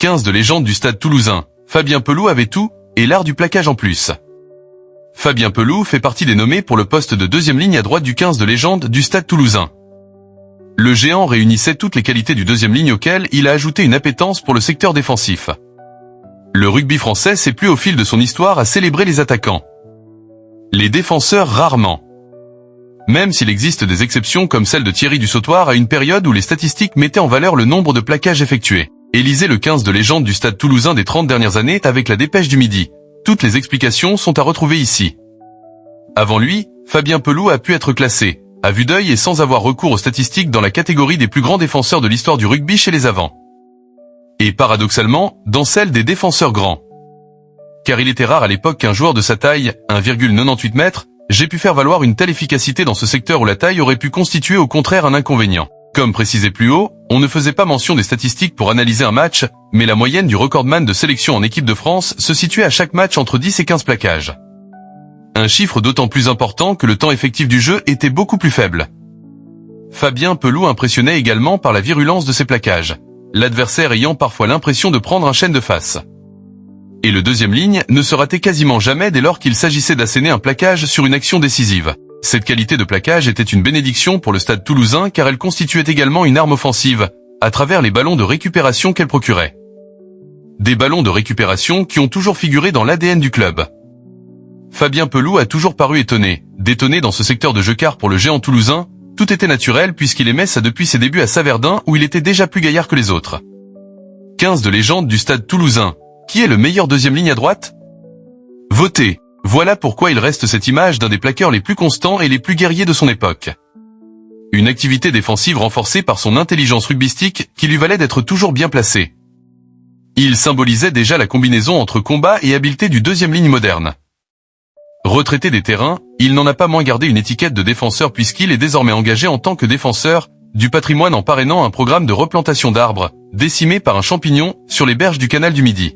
15 de légende du Stade Toulousain. Fabien Pelous avait tout, et l'art du plaquage en plus. Fabien Pelous fait partie des nommés pour le poste de deuxième ligne à droite du 15 de légende du Stade Toulousain. Le géant réunissait toutes les qualités du deuxième ligne auquel il a ajouté une appétence pour le secteur défensif. Le rugby français s'est plu au fil de son histoire à célébrer les attaquants. Les défenseurs rarement. Même s'il existe des exceptions comme celle de Thierry Dussautoir à une période où les statistiques mettaient en valeur le nombre de plaquages effectués. Et lisez le 15 de légende du Stade Toulousain des 30 dernières années avec la Dépêche du Midi. Toutes les explications sont à retrouver ici. Avant lui, Fabien Pelous a pu être classé, à vue d'œil et sans avoir recours aux statistiques dans la catégorie des plus grands défenseurs de l'histoire du rugby chez les avants. Et paradoxalement, dans celle des défenseurs grands. Car il était rare à l'époque qu'un joueur de sa taille, 1,98 m, j'ai pu faire valoir une telle efficacité dans ce secteur où la taille aurait pu constituer au contraire un inconvénient. Comme précisé plus haut, on ne faisait pas mention des statistiques pour analyser un match, mais la moyenne du recordman de sélection en équipe de France se situait à chaque match entre 10 et 15 plaquages. Un chiffre d'autant plus important que le temps effectif du jeu était beaucoup plus faible. Fabien Pelous impressionnait également par la virulence de ses plaquages, l'adversaire ayant parfois l'impression de prendre un chêne de face. Et le deuxième ligne ne se ratait quasiment jamais dès lors qu'il s'agissait d'asséner un plaquage sur une action décisive. Cette qualité de plaquage était une bénédiction pour le Stade Toulousain car elle constituait également une arme offensive, à travers les ballons de récupération qu'elle procurait. Des ballons de récupération qui ont toujours figuré dans l'ADN du club. Fabien Pelous a toujours paru détonné dans ce secteur de jeu car pour le géant toulousain, tout était naturel puisqu'il aimait ça depuis ses débuts à Saverdun où il était déjà plus gaillard que les autres. 15 de légende du Stade Toulousain. Qui est le meilleur deuxième ligne à droite? Votez. Voilà pourquoi il reste cette image d'un des plaqueurs les plus constants et les plus guerriers de son époque. Une activité défensive renforcée par son intelligence rugbystique qui lui valait d'être toujours bien placé. Il symbolisait déjà la combinaison entre combat et habileté du deuxième ligne moderne. Retraité des terrains, il n'en a pas moins gardé une étiquette de défenseur puisqu'il est désormais engagé en tant que défenseur du patrimoine en parrainant un programme de replantation d'arbres, décimés par un champignon, sur les berges du canal du Midi.